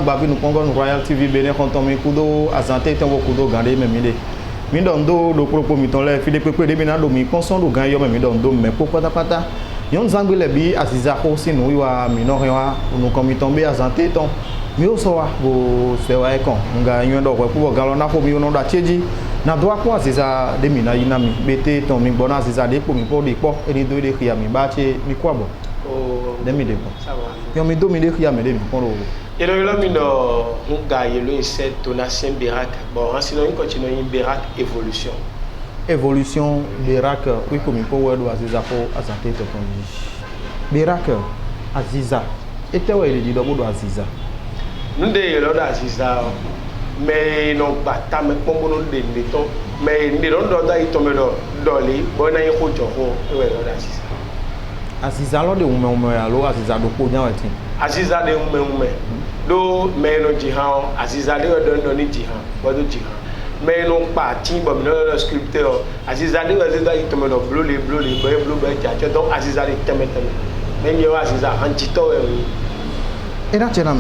Babi nous prenons Royal TV Bénin quand on m'écoute à santé tant beaucoup de gardé mais mide mi don do propos mi ton le fi de pepe de mi na do mi konson do gan yo mi don do me pata pata yon zangbe le bi asiza ko sinu wa mi no rewa nous comme tomber à santé ton mi o so wa go se wa e kon nga yon do ko galo na ko mi no da cheji na do ko asiza de mi na yina mi bete ton mi bona asiza de po mi po de po e do de khia mi ba che mi kwa bo o de mi de po ça va yon mi do mi de khia me de mi ko ro. Et là, il y a un gars qui est Donatien Bérac. Bon, sinon, il continue une Bérac évolution. Évolution, Bérac, oui, comme il faut voir Aziza pour Azanté te conduire. Bérac, Aziza. Et tu as dit d'abord Aziza. Nous avons Aziza, mais non pas tant, mais comme nous avons dit, mais nous avons dans les bonnes années pour Aziza. Aziza, alors de Oumé, alors Aziza, de Pognan, Aziza de Oumé. Do mais no jihan Aziza de don ni jihan bodo jihan mais non pas timbo no sculpteur Aziza de Aziza itomo do bloli be cha donc Aziza de teme mais yo Aziza antito e na chena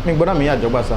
mi gbona mi ajoba sa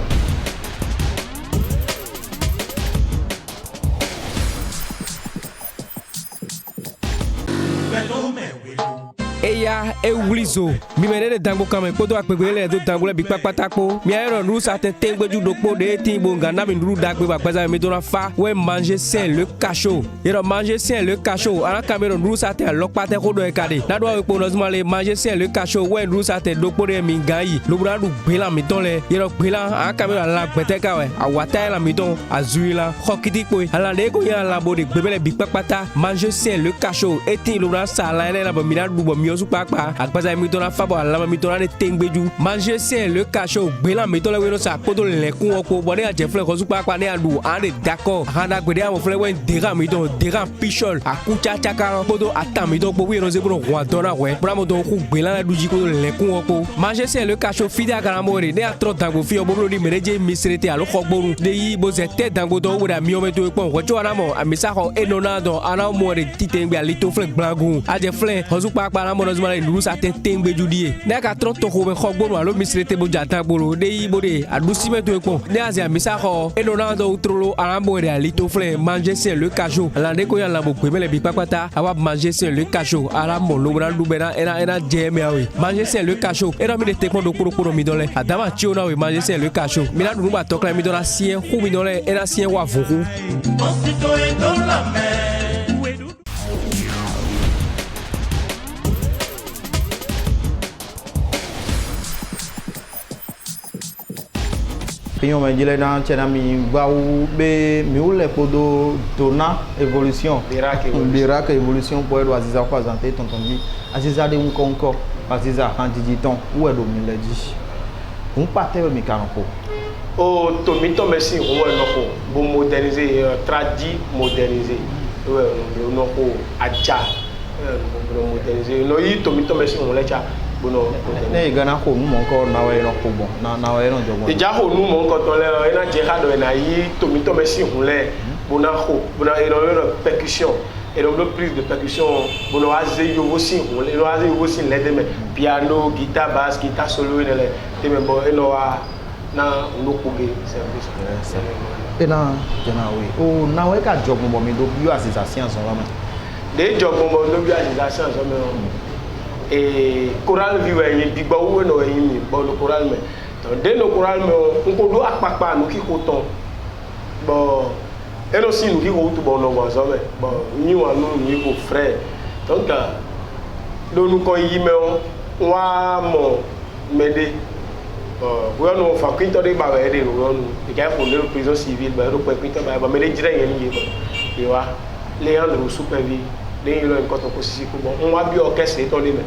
Eya ewulizo mi menene dango kame kodo akpegele do dango le bipapatako mi ayro nu sa tete gbeju dopo de tin bonga na mi nuru dagbe bagbaza mi dona fa we manger sain le cachot yero manger sain le cachot ara kamero nuru sa te lokpate kodo ekade na do we nozuma le manger sain le cachot we nuru sa te dopo de mi gayi lo bra du gbela mi ton le yero gbela ara kamero la gbete ka we awata la mi ton azuila khokiti po ala de ko ya la bo de gbebele bipapata manger sain le cachot etin lo bra sa la na bo mi na du bo mi papa akbaza mi dona fabo ala mi dona de tengbeju manger sain le cachot gbela mi tole we no sa kodo le kun oko bo ne aje fle ko su papa ne adu ande d'accord hana gbede am fle we dera mi don dera pichol akucha chaka kodo ata mi don gbo we no se bro wa dona we bra mo don ku gbela na duji kodo le kun oko manger sain le cachot fida garamore ne atro dango fi obo di mereje misrete alo khogboru de yi bo se te dango do we da mi o me to pon ko jo ana mo amisa ko enona don ana mo re titengbe ali to fle blangu aje fle ko su papa na mo zuma le sa tengbe judie ne ka tro to ko be khogboru alo misrete bo jata gboro de yi bo de adusi me to pon ne azia misa ko enona do trolo ana mo re ali to fle manger sain le cachot ala de ko ya la bo pe mele bi papata awa manger sain le cachot ala mo lo bra du bena era jeme awe manger sain le cachot era mi de te ko do koro mi dole adama chi ona we manger sain le cachot mi na du ba to kla mi dona sien khu mi dole era sien wa vuku dans la mer. Pion me jile na chena mi baou be mi ule podo dona évolution Bérac évolution pour do Aziza ko Azanté tonton di Aziza de un konko Aziza kan didi ton ou e do mi le di un pate mi kanko o to mi to merci o no ko bo moderniser tradi moderniser no ko aja moderniser no yi to mi to merci on le cha bono ne gana ko nu mon ko na we no ko bon na we no jogo e ja ho nu mon ko to le e na je ha do na yi to mi to merci hunle bona ho bona e no percussion et donc le prise de percussion bono aze yo aussi hunle no aze yo aussi le de piano guitare basse guitare solo ne le te me bo e no wa na no ko ge service e na jana we o na we ka jogo mo mi do bi Aziza science on la ma de jogo mo do bi Aziza science on me et choral viwe yin digba wo no yin mi bo lo choral me to de no choral me on ko do apapa no ki ko ton bo e no si no ki ko tu bo no wa so me bo yin wa no ni ko frère donc do nu ko yi me wa mo mede bo no fa kwinto de ba we de ro no e ka ko le prison civile ba ro ko kwinto ba mede jire yen ni e wa Leandro supervi de yelo en koto ko sisi ko bon on wa bi orchestre to de me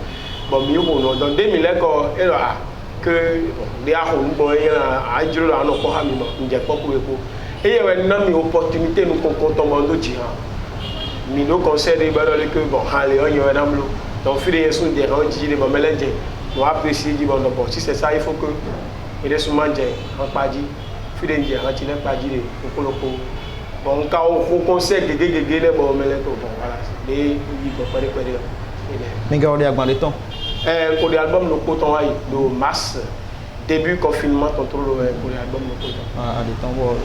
bon mi ko no don 2000 ko e ra que de a ho bo yen a jiro la no ko ha mi no nje ko ko e ye we na mi opportunité nous ko to mo do ji ha mi no concert de ba le que bon ha le on yo na mlo donc fi de yesu de ran ji de ba melenje no apprécier ji bon bon si c'est ça il faut que et de souvent je en paji fi de nje ha ti le paji de ko bon ka o conseil gege le bon mele to bon voilà les oui bon pare ninga o de agban de ton pour l'album le coton ay do mars début confinement contrôle pour l'album le coton ah de ton bo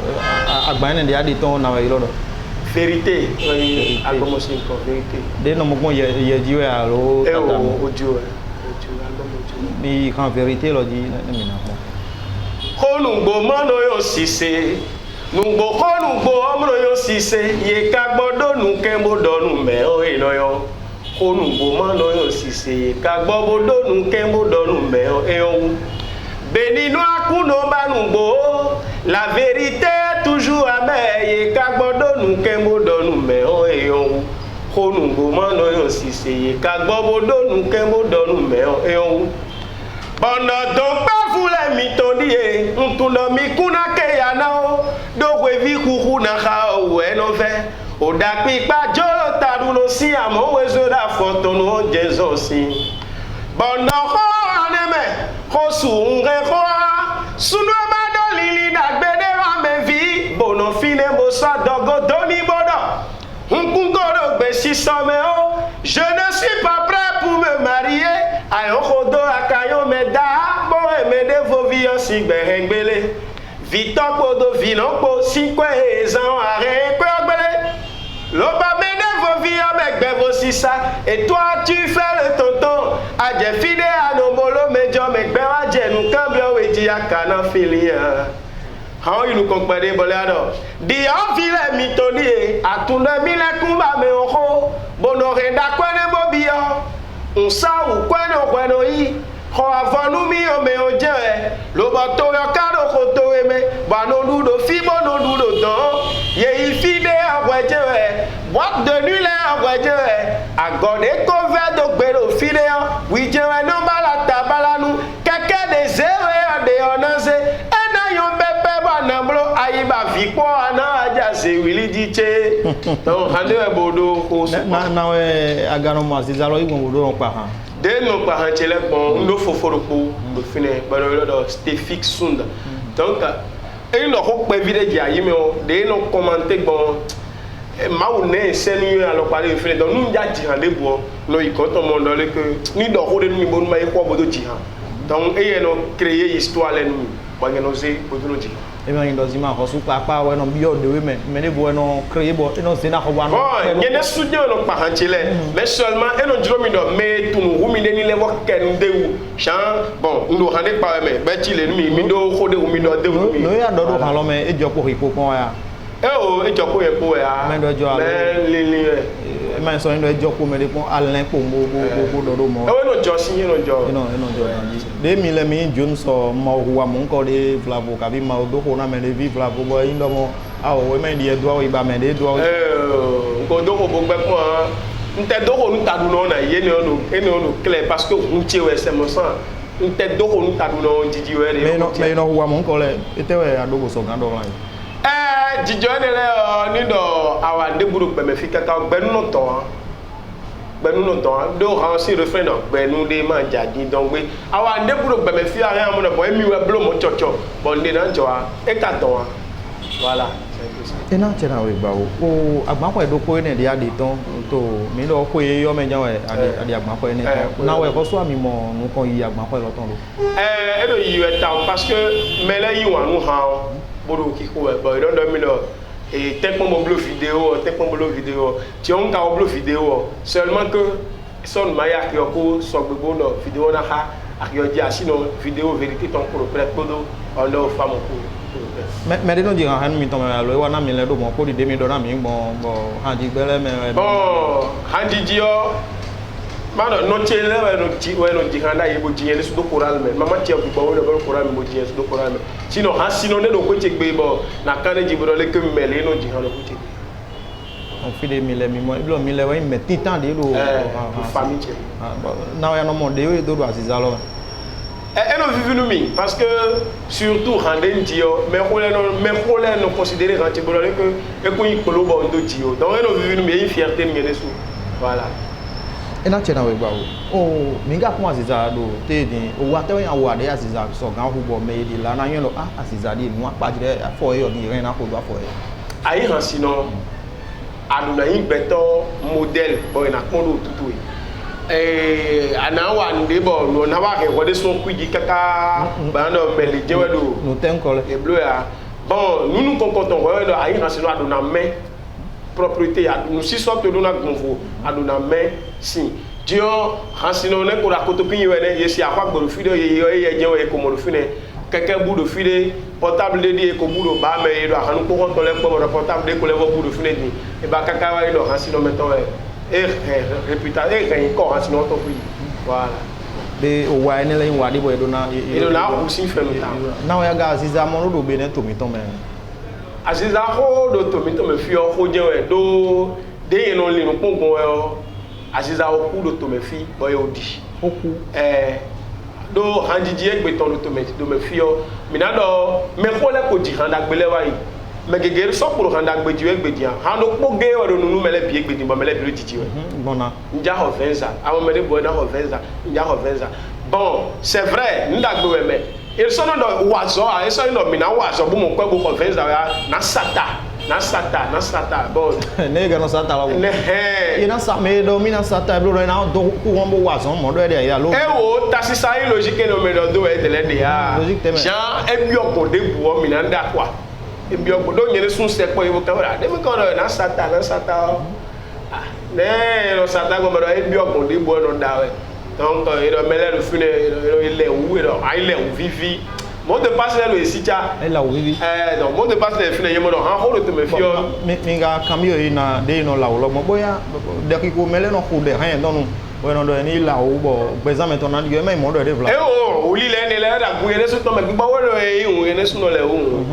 agban ne de ton na wa ilo do vérité album aussi pour vérité de no mo ye jiwe alo tata audio album audio ni kan vérité lo di na mi na ko konugbo mano yo sise nugbo konugbo omro yo sise ye ka gbodo nu ke mo donu me o ino yo konugbo mano yo sise ye ka gbodo nu ke mo donu me o ewu beninu akuno banugbo la vérité est toujours amère ye ka gbodo nu ke mo donu me o ewu konugbo mano yo sise ye ka gbodo nu ke mo donu me o ewu Bono donc pas vous les mitondie, ntuno mikuna ke yanao, do wevi kuku na kao weno ve, oda pipa jolo taruno si amo wezo da fotono jezo si. Bono ho aneme, ho sunge ho, sunu bado lili da gbede rame vi, bono fine bosa dogo doni bodo. Nkungoro gbe si some o, je ne suis pas prêt pour me marier. Ayo kodo akayo meda bo emede vovio si gbehengbele Victor kodo vinokpo si kwe ezan are kwe ogbele Loba mede vovio megbevo si ça et toi tu fais le tonton Adje fide anombolo mejo megbewa jenu kambio weji akana filia How you look compare boleado Di ofile mitodie atunda mile kumba me oho Bono renda kwene bobio Unsa ukweno yi ho avonu mi o me o je lo ba to yo karo ko to eme ba no dudo fi bo no dudo don ye ifide agweje boîte de nuit le agweje agode ko ve do gbero fide wi je no bala tabala nu keke de zewe de onaze ena yo pepe ba namblo ayi ba vi po ana aja se wili diche don hande bodo ko na we agano ma zalo igun bodo on pa han de no pa han chele bon ndo foforo ko do fine ba no do Stefik Sunda donc e no ko pe video ja yi me o de no commenter bon ma ou ne senu alo pare fine donc nu ja ji han de bo no i ko to mo do le que ni do ko de mi bo ma ko bodo ji han donc e no créer histoire le nu ba ngeno se bodo no ji e ma ndo zima ko su pa we no bio de we me ne bo no créer bo e no se na ko wa no ngene studio no pa han chele mais seulement e no jiro mi do me tunu humi de ni le wo ken dewu chan bon ndo hande pa me be ti le mi do ko de humi do dewu mi no ya do han lo me e jo ko ipo pon ya e jo ko e po ya me do jo alo lili e ma so ndo e jo ko me de pon alen po mo do mo e no jo si no jo de mi le mi jun so mo huwa mo ko de vlavo ka bi ma do ko na me de vi vlavo bo indo mo awo we me di e do iba me de do ko do ko bo gbe po nte do ko nu tadu no na ye ne no clair parce que on tie we se mo san nte do ko nu tadu no jiji we re me no huwa mo ko le ete we adogo so gan do lan jijo ne le ni do awa de buru gbe me fi kaka gbenu no ton do han si refrain no gbenu de ma jadi donc we awa de buru gbe me fi ara mo no boy mi we blo mo chocho bon de na njo a e ka ton voilà e na chena we gba o agban ko e do ko ne de ade ton to mi lo ko e yo me jan we ade agban ko ne na we ko so ami mo nu kon yi agban ko lo ton lo e do yi we ta parce que me le yi wa nu ha bodo ki ko ba don do mi lo et tel qu'on bleu vidéo tu on ka bleu vidéo seulement que son maya ki ko so gbogbo no vidéo na ha akyo di asino vidéo vérité ton pour peut-être bodo on do famo ko mais de no di han mi ton lo wa na mi le do mo ko di de mi do na mi bon han di gbele me bon han di dio mano no chele we no jihanda yebo jiyele su do coral me mama tie ko bo le coral me bo jiyele su do coral me sino ha sino ne do ko chegbe bo na kane jibro le ke mele no jihanda ko chegbe on fi de mile mi mo iblo mile we me titan de lo famille chele na ya no mo de we do asizalo no vivinu mi parce que surtout randen dio me khole no considérer ranti bo le que e ko ikolo bo ndo dio donc no vivinu mi e fierté ngene su voilà ena chena we gba o mi ga kun asiza do te din o wa te yan wa de asiza so gan hu bo me di la na yin lo asiza di nu apa jire afo e o ni ren na ko do afo e ayi hàn sí náà àdùnnà yín gbẹ̀tọ́ modèle bọ̀ ìnà pọ́n ló tutù yìí àná wà ní bọ̀ lọ náà wà kẹ́kọ̀ọ́ dé sún kújì kẹ́kà bàánà mẹ́lẹ̀ jẹ́wẹ́ lò nù tẹ́ ń kọ́lẹ̀ èbló yà bon nunu kɔnkɔntɔn wɛrɛ dɔ ayi hàn sínú àdùnnà mɛ propriété àdùnnà sísọ tó dún náà gbọ̀nfò àdùnnà mɛ sin diɔ hàn sínú ne kóra kotoku yi wɛ ne yesi akɔ agbèrò fi de yeye eye jɛwɛ ye komoro fi ne kɛkɛ bu do fi de portable de di ye ko bu do ba mɛ ye do àhànú kpɔkɔntɔ lɛ kpɔmɔ dɔ portable de ko lɛ fɔ bu do fi ne di eba kaka wa yi dɔ hàn sínú mɛtɔ wɛ réputation hɛn kɔ hàn sínú ɔtɔ fi voilà. de o wa ne la in wa de bo edona edona ko si fɛn ta na ya ga aziza mo do be ne to mi to me aziza ko do to mi to me fi o ko je we do de yen no le no pongon e o aziza o ku do to me fi boy odi o ku do hanjiji egbe ton do me fi o mi na do me ko le ko di handa gbele wa yi me gegere so ko handa gbe di egbe di han do po ge o do nunu mele bi egbe di bo mele bi lo titi we bona nja ho venza awon mele bo na ho venza nja ho venza bon c'est vrai ndagbe we me il sono do wazo a eso ino mi na wazo bu mo kwa bu ho venza ya na sata bon ne ga no sata la ne he ina sa me do mi na sata blo na do ku won bo wazo mo do e ya lo e wo tasi sa yi logique no me do e tele de ya jean e bi ogo de bu o mi na nda kwa e bi ogo do nyere sun se po e wo kamera de me ko na sata ne no sata go me do e bi ogo de bu no da we donc il a mêlé le fune il est où il est où vivi mot de passe là le sicha il a où vivi donc mot de passe le fune yemo do han ho le te me fio mi ga camio ina de no la lo mo boya de ki ko mêlé no ko de han don bueno do ni la o bo beza me ton andi me mo do de vla o li le ne le da ku yene so to me gba wo le un yene so no le un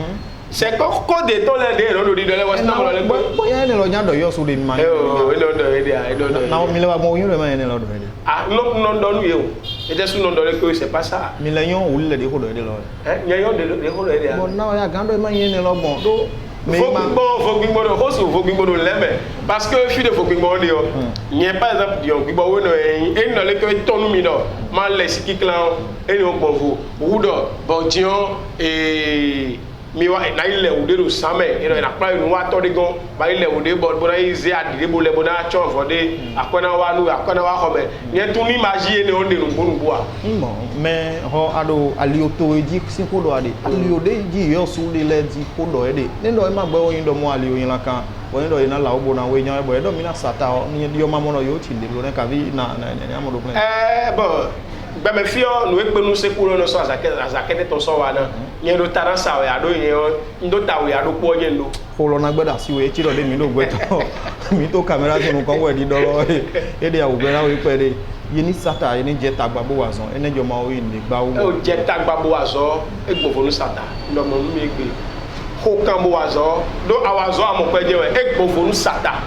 c'est quoi de ton le de no di do le was na mo le boya ne lo nya do yo so de ma o no do e dia na mi le wa mo yin le ma ne lo do de ah non do nu yo e je su non do le ko c'est pas ça mi le yon o le de ko do de lo nyan de ko do e dia bon na ya gando ma yin ne lo bon do faut gbigbo do ko so faut gbigbo do leme parce que fi de faut gbigbo de yo nye par exemple di on gbigbo wo no e no le ko tonu mi do ma le siki clan e no gbonfo wudo bon tion mi wa na ile ude do same ino na pra inu wa to de gon ba ile ude bo na ize adide bo le bo na cho for de akona wa nu akona wa ho me nye tun ni magie ne onde nu gbonu bo a bon mais ho ado alioto eji sin ko do ade aliode ji yo su de le ji ko do ede ne do ma gbe oyin do mo alio yin la kan oyin do yin la obo na we nyan bo e do mi na sata ni yo ma mo no yo ti le lo ne ka vi na amodo plan bon gba me fio no ekpe nu se kuro no so azakete to so wa na nye do tara sa we ado yen ndo ta we ado po yen do ko lo na gbeda si we ti do de mi do gbe to mi to camera so nu kan we di do lo e de awo gbe na we pe de yini sata yini je tagba bo wa zon ene jo ma o yin le gba wo o je tagba bo wa zo egbofo nu sata ndo mo nu mi egbe ko kan bo wa zo do awazo amope je we egbofo nu sata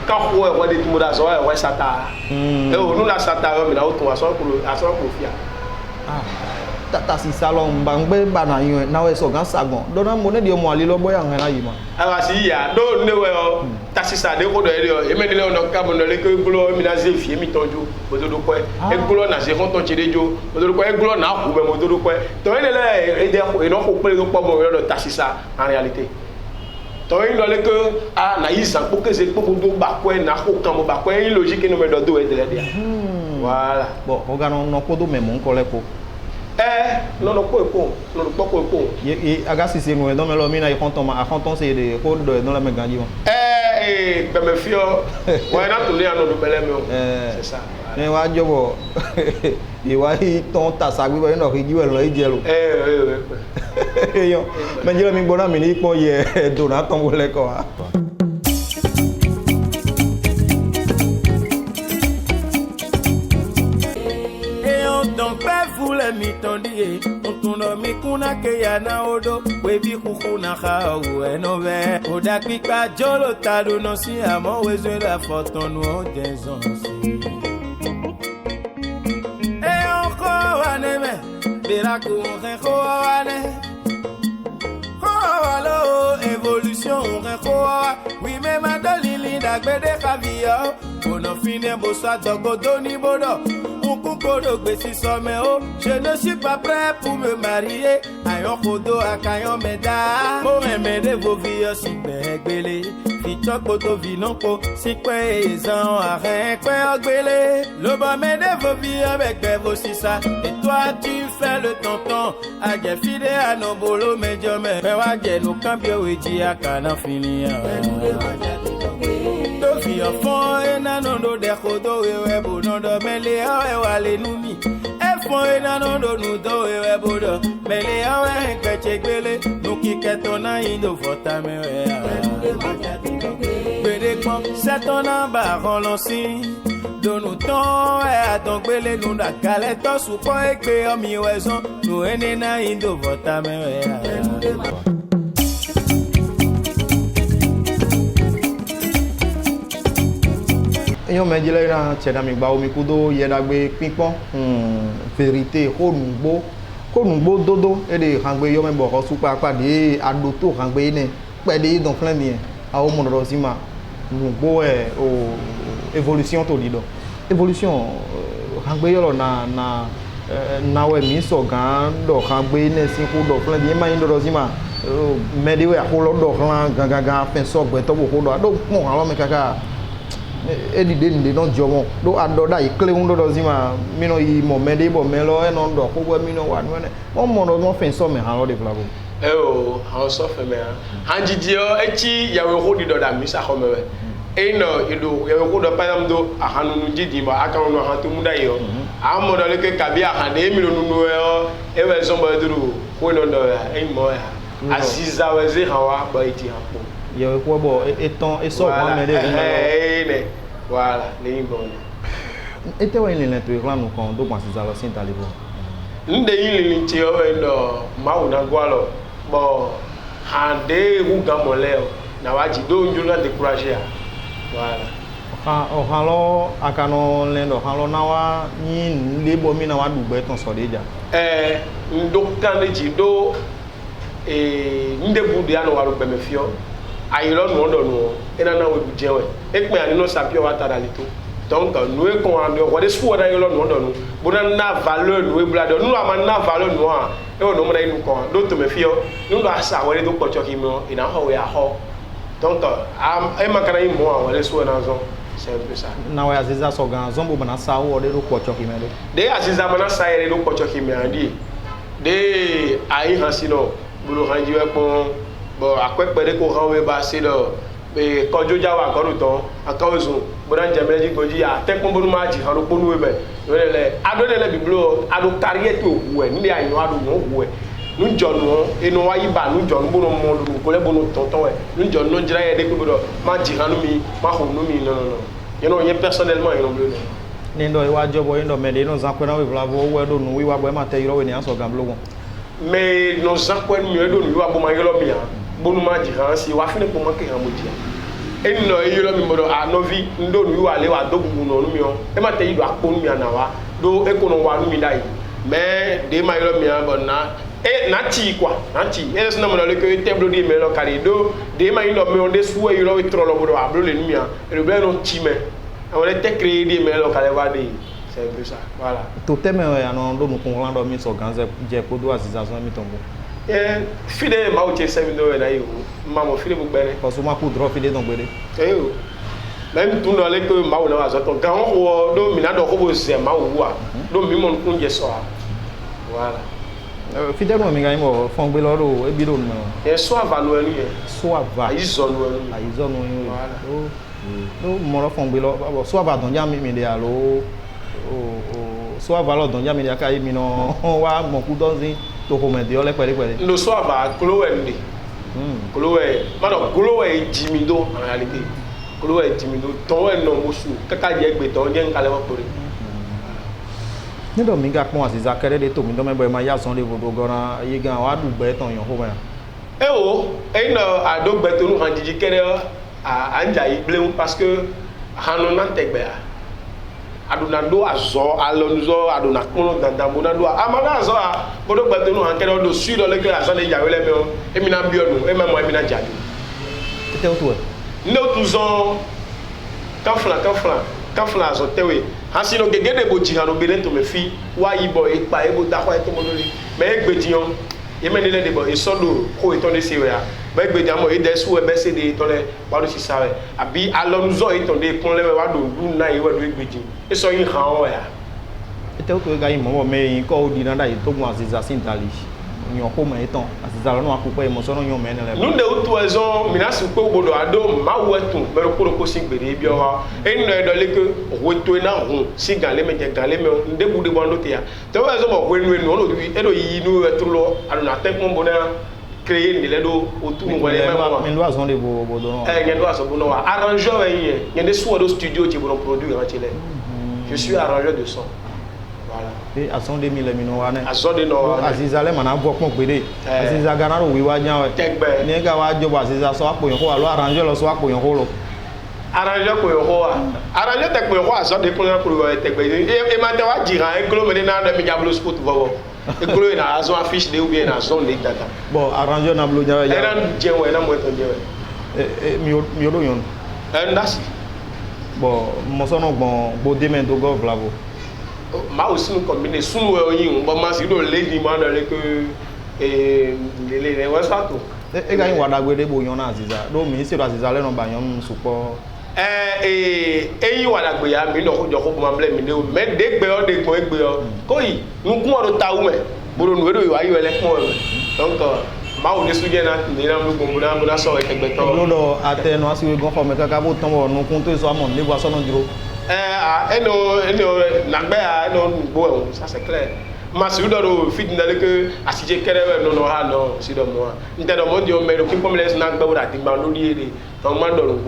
ka ho e wode tumo da zo e we sata e o nu la sata yo mi na o tun aso ko fia tata si salon bangbe bana yin na we so gan sagon do na mo ne di mo ali lo boya han ayi ma awa si ya do ne we o tasi sa de ko do e o e me le no ka mo no le ko glo mi na ze fie mi tonju mo do ko e glo na ze kon ton chire jo mo do ko e glo na ku be mo do ko to e le e de ko e no ko pe ko mo do tasi sa en réalité to e lo le ko a na yi san po ke ze po do ba ko e na ko kan mo ba ko e logique no me do e de le dia voilà bon o ga no ko do me mo nko le ko non ko ye aga sisi no do me lo mi na konton se de ko do no la me ganji mo be me fio wa na to le anu do bele me o c'est ça ne wa jobo e wa hi ton ta sa gbe no ki jiwe lo ije lo yo me jiro mi gbona mi ni po ye do na ton wo le ko a mitondie untuno mikuna ke yana odo webi kukuna khawu enove oda pipa jolo tadu no si amo wezo la fortune o dezonsi e oko wane me biraku reko wane lo évolution reko oui me mandolili dagbede kavio ono fine bo sa dogo doni bodo Je ne suis pas prêt pour me marier. Ayon kodo akayon meda. Mo emede vos vies si begbele. Ficho kodo vinonko si kwe ezan arren kwe ogbele. Le bon mede vos vies avec bevo si ça. Et toi tu fais le tonton. Age fide a no bolo medio me. Me waje no cambio eji akana fini. Do fi enfant e nanondo de kodo we bonondo mele e wale numi. Fon ena no do nu do e bodo mele awe kechegbele nu kiketona indo fota me bede kon setona ba relonsi do nu ton e atongbele nu da kale to supo egbe omi wezon nu enena indo fota me Eyon me jile na cheda mi gba omi kudo yeda gbe pipon vérité konugbo dodo ede hangbe yo me bo su pa de adoto hangbe ne pe de don plan mi a o mo do sima nugbo o évolution to dido évolution hangbe yo na we mi so gan do hangbe ne sin ko do plan bi ma yin do sima me de we a ko lo do kan gangan fen so gbe to bo ko do mo han lo me kaka edide nde don jomo do adoda ikle un do zima mino yi mo mede bo melo e non do ko bo mino wa no ne mo no fen so me han lo de flavo o han so fe me han jidio echi yawe ho di do da mi sa ho mewe e no ido yawe ho do payam do ahanu nu jidi ma aka no han to mu da yo a mo do le ke kabia han de mi no nu e we so ba duru ko no do e mo ya asiza we ze hawa ba iti han po yawe ko bo eton e so mo mede voilà les bonnes et te wa ile le to iklan kan do pan siza lo sin talibo nde ile ni ti o ndo mawu na gwalo bo hande wu gamole na waji do nju na décourager voilà o han lo akano le ndo han lo na wa yin le bo mi na wa dugbe ton so deja ndo kan ji do nde bu de anu wa ro be me fio ayilo no do no ena na we bujewe ekpe ani no sapio wa tadalito donc nous e kon ando wo de spo da ayilo no do no bona na valeur no e blado no ama na valeur no a e wo no mo na inu kon do to me fio no do asa wo de do pocho ki mo ina ho we a ho donc e makana imo a wo de spo na zo c'est un peu ça na wa aziza so gan zombo bana sa wo de do pocho ki me de aziza bana sa ere do pocho ki me andi de ai hasino bulu hanji we pon bo akwepe de ko hanwe ba se do be kojo jawa ko ruton akawozu bodan jameleji goji ya tekun bonu ma ji hanu ponu we be le adole le biblo adu carrière to we ni ayo adu mo we nu jonu enu wa yiba nu jonu bono mo lu ko le bono tonton we nu jonu no jira ye de ko bodo ma ji hanu mi ma ho nu mi no you know ye personnellement you know bleu ni ndo wa jobo ndo me de no zan ko na we vla bo we do nu wi wa bo ma te yiro we ni an so gamblo won mais no zan ko mi do nu wi wa bo ma yiro mi bonu ma ji han si wa fini ko ma ke han mo ji eno yiro mi modo anovi ndo nu wa le wa do gugu no mi o e ma te yi do apo mi ana wa do e ko no wa nu mi dai mais de ma yiro mi an bon na e na ti kwa na ti e so na mo le ko te blo di me lo kari do de ma yiro mi on de su e yiro we tro lo bodo ablo le nu mi an e do be no ti me on le te créer di me lo kale wa de c'est un peu ça voilà to teme ya no do nu kun lando mi so ganze je ko do association mi tombo fide ma o che se mi do na yo ma mo fide bu gbere ko so ma ku drop fide don gbere yo même tout dans les que ma o na wa so to gan wo do mi na do ko bo se ma o wa do mi mo kun je so voilà fide mo mi ga mo fon gbe lo ro e bi do no e so avalo enu ye so ava ayi zonu enu do mo ro fon gbe lo so ava don ja mi de alo so ava lo don ja mi de aka mi no wa mo ku don zin to ko me de ole pere no so ava klowe klowe jimido en réalité klowe jimido ton e no mosu kaka je gbe ton je nkale wo pore ni do mi ga pon asiza kere de to mi do me boy ma ya son le vodo gora ye gan wa du gbe ton yan ho ba e no adogbe to nu han jiji kere anja ible parce que hanon nan tegbe aduna do azo alonzo aduna kono dandambo na do amana azo bodo gbe nu han kere do su do le ke azo le yawe le me o emi na bionu e memo emi na jaju tete o to no tuzon kanfla azo tewe asino gege de bo jihano belen to me fi wa yibo e pa e bo da kwa to mo lori me egbedion yeme ne de bo e sodo ko e ton de se ya ba egbedion mo e de su e be se de to le wa do si sawe abi alonzo e ton de kon le wa do du na e wa do egbedion e so yin han o ya ete o to ga yin mo me yin ko di na da yi to gun aziza sin tali yon ko me ton aziza lo no akupo e mo so no yon me ne le nu de o to ezon minasi ko gbodo ado ma wetun be ko si gbere bi o ha e no e do le ke o to na hun si gale me je gale me nde bu de bondo te ya to we zo mo ko enu enu no do e do yi nu e tulo ado na tek mo bona créer ni le do o tu mo le me do azon de bo do no nge do aso bo no wa arrangeur yin nge de so do studio ti bo produire en chile je suis arrangeur de son. Voilà. Et à son 2000 mino wane. À son de no. Aziza le mana bo pon gbede. Aziza gana ro wi wa jan we. Tegbe. Ni ga wa job Aziza so apo yin ko lo arranger lo so apo yin ko lo. Arranger ko yo wa. Arranger tegbe ko a so de ko pro tegbe. E ma te wa jira en kilo me na de mi jablo sport vovo. E kilo na azo affiche de ou bien na zone de data. Bon, arranger na blo jan. Era je we na mo ton je we. Mi o do yon. Ndasi. Bon, mo so no gbon bo de men do go vlavo. Ma aussi nous combiner sous yin bon ma si do lady man le que le wasa to e ga yin wada gbe de bo yon na Aziza do mi se do Aziza le no ba yon supo yin wada gbe ya mi no ko jo ko ma ble mi de o me de gbe o de gbon egbe o ko yi nkun o do tawu me boro nu do wa yi wele pon donc ma o de suje na ni na mu gbon na so e tegbe to lo do ate no asiwe gon fo me kaka bo ton wo nu kun to so amon le bo so no duro eno nagbe eno bo ça c'est clair ma si do fit na le que asije kere no ha no si do mo nte do mo di o me do kin pomles na gbe wura ti gba lo di ere to ma do ro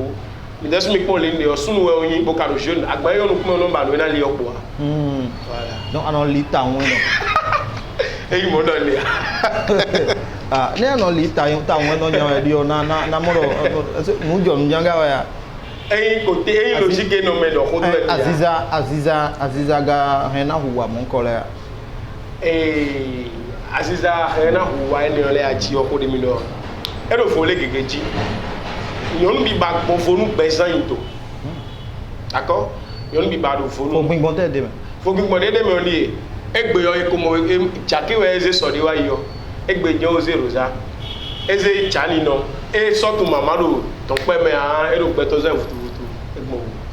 mi desu mi pon le ni o sunu we oyin bo ka ro jeune agba yo no kuma no ba no na le opo voilà donc anon lita won no e mo do le ne anon lita yon ta won no jan e di o na mo do mu jo njanga wa ya côté logique no me do ko do Aziza ga hena huwa mon kole Aziza hena huwa ene ole aji o ko de mi do e do fo le gegeji yon bi ba bo fonu bezan into d'accord yon bi ba do fonu fo gbin bon te de me fo gbin bon de me oni egbe yo e ko mo chaki we eze so de wa yo egbe je o zero za eze chani no e so tu mama do ton pe me a e do pe to ze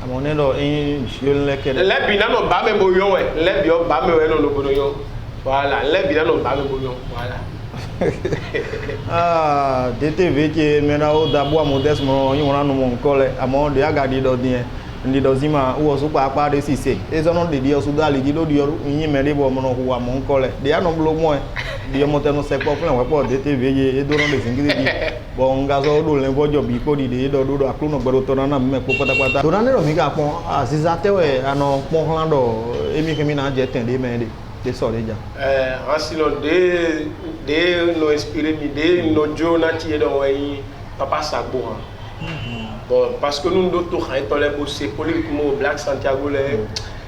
amon ne lo in jol le kede lebi na no ba me bo yo we lebi o ba me we no lo bodo yo voilà lebi na no ba me bo yo voilà DTV ke mena o dabo amodes mo yin wona no mo nkole amon de agadi do din ndi do zima wo so pa de sise e so no de di o so gali di do di o yin me de bo mo no huwa mo nkole de ya no blo mo e di mo te no se po plan we po DTV ye e do no de singiri di bo nga so do len bojo bi ko di de do aklu no gbero to na me po patapata do na ne ro mi ga pon Aziza tewe ano pon hlan do emi kemi na je ten de me de so de ja asilo de no inspiré mi de no jo na ti do yin Papa Sagbo bon parce que nous do to khan to le bosser politiquement Black Santiago le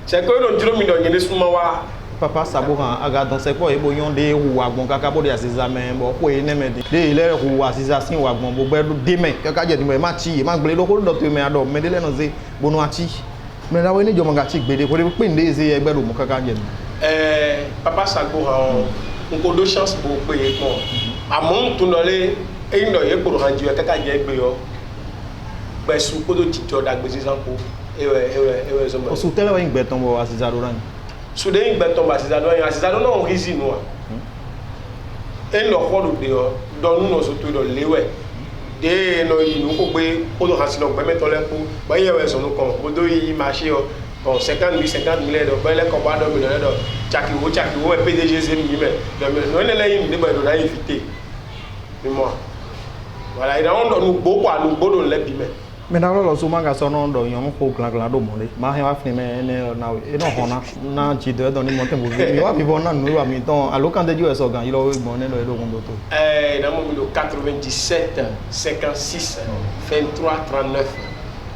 c'est que no jiro mi do yin de suma wa Papa Sagbo aga don se po e bo yon de huwa gbon kaka bo de Aziza me bo ko e ne me de ile huwa Aziza sin wa gbon bo gbe do de me kaka je di me ma chi ma gbe lo ko do to me ado me de le no se bo no achi me la we ni jo mo ga chi gbe de ko de pe nde se egbe do mo kaka je Papa Sagbo nko do chance bo pe e pon amon to no le e ndo ye gboro hanji e kaka je gbe yo gbe su ko do ti jo da gbe sisan ko ewe zo mo o su tele we ngbe ton bo Aziza do ran su de ngbe ton ba Aziza do no reason no e lo ko do de o do nu no so to do lewe de no yi nu ko gbe o do hasi no gbe me to le ko ba ye we so no kon o do yi ma se o bon 50 000 do ba le ko ba do mi do chaki wo e PDG se mi me no ne le yi mi de ba do na invité ni moi voilà il a on do gbo kwa nu gbo do le bi me me na lo so manga so no do yon ko glan do mo le ma he wa fin me ne na e no hona na ji do do ni mo te mo vi wa bi bon na nu wa mi ton alo kan de US organ yi lo we gbon ne lo e do kun do to na mo mi do 97 56 23 39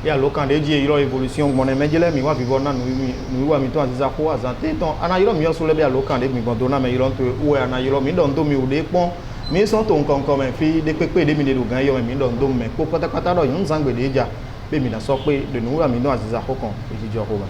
ya lo kan de ji yi lo evolution gbon ne mejele mi wa bi bon na nu wa mi ton Aziza ko azante ton ana yi lo mi yo so le bi alo kan de mi gbon do na me yi lo to we ana yi lo mi don to mi o de pon mi son to nkan kan me fi de pepe de mi de do gan yo mi don do me ko pátápátá do yun sangbe de ja be mi na so pe de nu wa mi don Aziza ko kan e ji jo ko ba